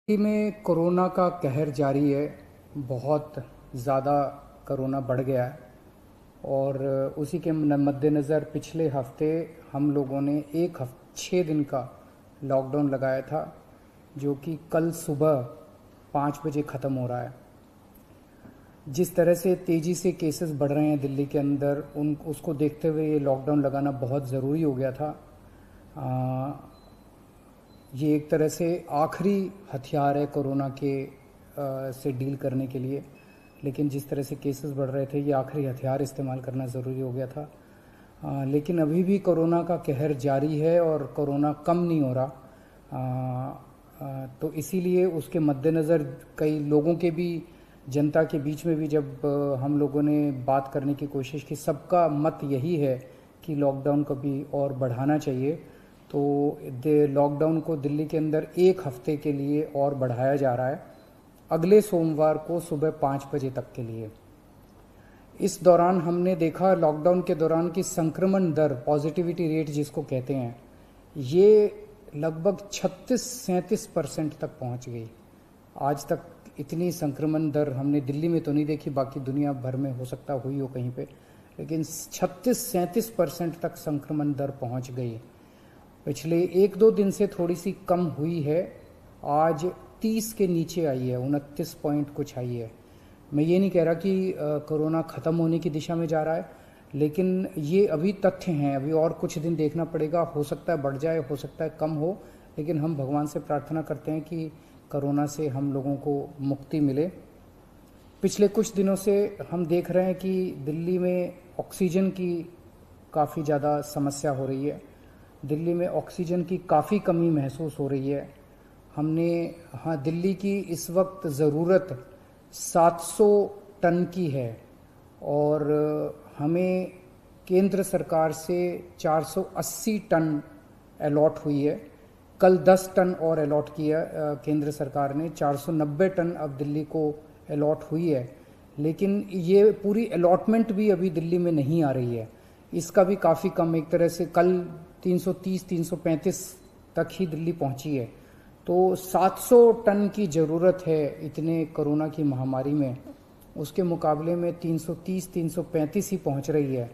दिल्ली में कोरोना का कहर जारी है। बहुत ज़्यादा कोरोना बढ़ गया है और उसी के मद्देनज़र पिछले हफ्ते हम लोगों ने 6 दिन का लॉकडाउन लगाया था, जो कि कल सुबह 5 बजे ख़त्म हो रहा है। जिस तरह से तेज़ी से केसेस बढ़ रहे हैं दिल्ली के अंदर, उसको देखते हुए ये लॉकडाउन लगाना बहुत ज़रूरी हो गया था। ये एक तरह से आखिरी हथियार है कोरोना के से डील करने के लिए, लेकिन जिस तरह से केसेस बढ़ रहे थे, ये आखिरी हथियार इस्तेमाल करना ज़रूरी हो गया था। लेकिन अभी भी कोरोना का कहर जारी है और कोरोना कम नहीं हो रहा। तो इसीलिए उसके मद्देनज़र कई लोगों के भी, जनता के बीच में भी जब हम लोगों ने बात करने की कोशिश की, सबका मत यही है कि लॉकडाउन को भी और बढ़ाना चाहिए। तो लॉकडाउन को दिल्ली के अंदर 1 हफ्ते के लिए और बढ़ाया जा रहा है, अगले सोमवार को सुबह 5 बजे तक के लिए। इस दौरान हमने देखा, लॉकडाउन के दौरान की संक्रमण दर, पॉजिटिविटी रेट जिसको कहते हैं, ये लगभग 36-37% तक पहुंच गई। आज तक इतनी संक्रमण दर हमने दिल्ली में तो नहीं देखी, बाकी दुनिया भर में हो सकता हुई हो कहीं पे, लेकिन 36-37% तक संक्रमण दर पहुंच गई। पिछले 1-2 दिन से थोड़ी सी कम हुई है, आज 30 के नीचे आई है, 29 पॉइंट कुछ आई है। मैं ये नहीं कह रहा कि कोरोना ख़त्म होने की दिशा में जा रहा है, लेकिन ये अभी तथ्य हैं, अभी और कुछ दिन देखना पड़ेगा। हो सकता है बढ़ जाए, हो सकता है कम हो, लेकिन हम भगवान से प्रार्थना करते हैं कि कोरोना से हम लोगों को मुक्ति मिले। पिछले कुछ दिनों से हम देख रहे हैं कि दिल्ली में ऑक्सीजन की काफ़ी ज़्यादा समस्या हो रही है। दिल्ली में ऑक्सीजन की काफ़ी कमी महसूस हो रही है। दिल्ली की इस वक्त ज़रूरत 700 टन की है और हमें केंद्र सरकार से 480 टन अलॉट हुई है। कल 10 टन और अलॉट किया केंद्र सरकार ने, 490 टन अब दिल्ली को अलॉट हुई है। लेकिन ये पूरी अलॉटमेंट भी अभी दिल्ली में नहीं आ रही है, इसका भी काफ़ी कम, एक तरह से कल 330-335 तक ही दिल्ली पहुंची है। तो 700 टन की ज़रूरत है इतने कोरोना की महामारी में, उसके मुकाबले में 330-335 ही पहुंच रही है।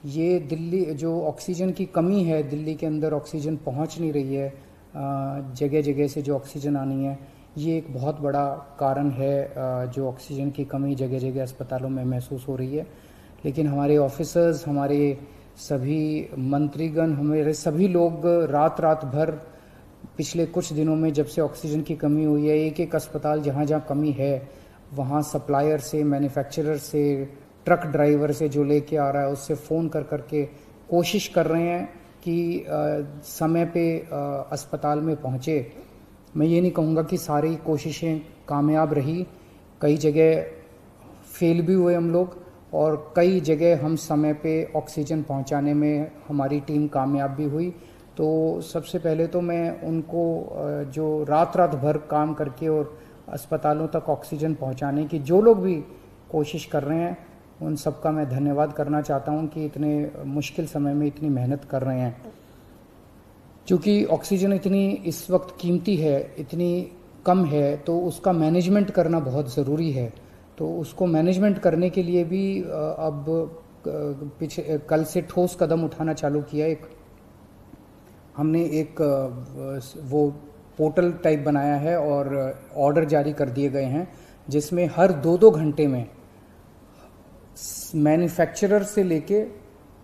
ये दिल्ली जो ऑक्सीजन की कमी है, दिल्ली के अंदर ऑक्सीजन पहुंच नहीं रही है, जगह जगह से जो ऑक्सीजन आनी है, ये एक बहुत बड़ा कारण है जो ऑक्सीजन की कमी जगह जगह अस्पतालों में महसूस हो रही है। लेकिन हमारे ऑफिसर्स, हमारे सभी मंत्रीगण, हमारे सभी लोग रात रात भर पिछले कुछ दिनों में, जब से ऑक्सीजन की कमी हुई है, एक एक अस्पताल जहाँ जहाँ कमी है वहाँ सप्लायर से, मैन्युफैक्चरर से, ट्रक ड्राइवर से जो लेके आ रहा है, उससे फ़ोन कर करके कोशिश कर रहे हैं कि समय पे अस्पताल में पहुँचे। मैं ये नहीं कहूँगा कि सारी कोशिशें कामयाब रही, कई जगह फेल भी हुए हम लोग, और कई जगह हम समय पे ऑक्सीजन पहुंचाने में हमारी टीम कामयाब भी हुई। तो सबसे पहले तो मैं उनको जो रात रात भर काम करके और अस्पतालों तक ऑक्सीजन पहुंचाने की जो लोग भी कोशिश कर रहे हैं, उन सबका मैं धन्यवाद करना चाहता हूं कि इतने मुश्किल समय में इतनी मेहनत कर रहे हैं। क्योंकि ऑक्सीजन इतनी इस वक्त कीमती है, इतनी कम है, तो उसका मैनेजमेंट करना बहुत ज़रूरी है। तो उसको मैनेजमेंट करने के लिए भी अब कल से ठोस कदम उठाना चालू किया। हमने एक वो पोर्टल टाइप बनाया है और ऑर्डर जारी कर दिए गए हैं, जिसमें हर 2-2 घंटे में मैन्युफैक्चरर से लेके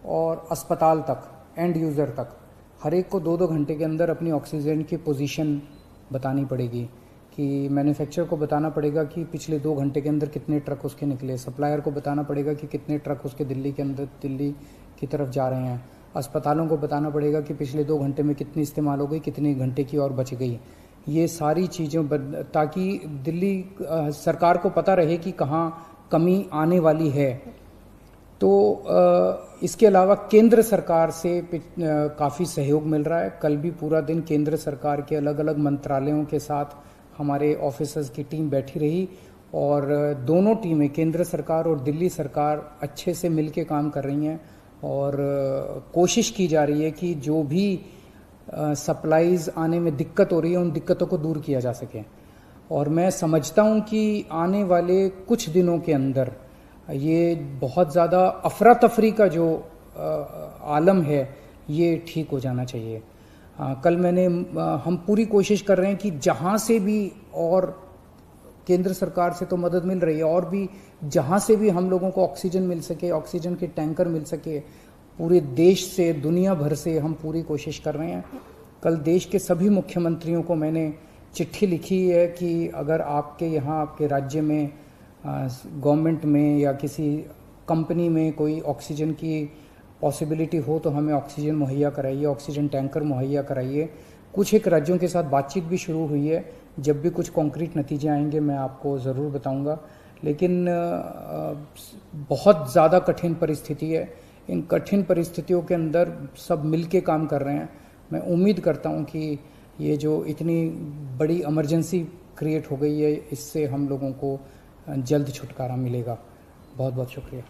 और अस्पताल तक, एंड यूज़र तक, हर एक को 2-2 घंटे के अंदर अपनी ऑक्सीजन की पोजीशन बतानी पड़ेगी। कि मैन्युफैक्चरर को बताना पड़ेगा कि पिछले 2 घंटे के अंदर कितने ट्रक उसके निकले, सप्लायर को बताना पड़ेगा कि कितने ट्रक उसके दिल्ली के अंदर, दिल्ली की तरफ जा रहे हैं, अस्पतालों को बताना पड़ेगा कि पिछले 2 घंटे में कितनी इस्तेमाल हो गई, कितने घंटे की और बच गई। ये सारी चीज़ें ताकि दिल्ली सरकार को पता रहे कि कहाँ कमी आने वाली है। तो इसके अलावा केंद्र सरकार से काफ़ी सहयोग मिल रहा है। कल भी पूरा दिन केंद्र सरकार के अलग अलग मंत्रालयों के साथ हमारे ऑफिसर्स की टीम बैठी रही और दोनों टीमें, केंद्र सरकार और दिल्ली सरकार, अच्छे से मिलके काम कर रही हैं और कोशिश की जा रही है कि जो भी सप्लाईज आने में दिक्कत हो रही है, उन दिक्कतों को दूर किया जा सके। और मैं समझता हूं कि आने वाले कुछ दिनों के अंदर ये बहुत ज़्यादा अफरा तफरी का जो आलम है ये ठीक हो जाना चाहिए। कल हम पूरी कोशिश कर रहे हैं कि जहाँ से भी, और केंद्र सरकार से तो मदद मिल रही है, और भी जहाँ से भी हम लोगों को ऑक्सीजन मिल सके, ऑक्सीजन के टैंकर मिल सके, पूरे देश से, दुनिया भर से हम पूरी कोशिश कर रहे हैं। कल देश के सभी मुख्यमंत्रियों को मैंने चिट्ठी लिखी है कि अगर आपके यहाँ, आपके राज्य में, गवर्नमेंट में या किसी कंपनी में कोई ऑक्सीजन की पॉसिबिलिटी हो तो हमें ऑक्सीजन मुहैया कराइए, ऑक्सीजन टैंकर मुहैया कराइए। कुछ एक राज्यों के साथ बातचीत भी शुरू हुई है, जब भी कुछ कॉन्क्रीट नतीजे आएंगे मैं आपको ज़रूर बताऊंगा। लेकिन बहुत ज़्यादा कठिन परिस्थिति है, इन कठिन परिस्थितियों के अंदर सब मिलके काम कर रहे हैं। मैं उम्मीद करता हूं कि ये जो इतनी बड़ी इमरजेंसी क्रिएट हो गई है, इससे हम लोगों को जल्द छुटकारा मिलेगा। बहुत बहुत शुक्रिया।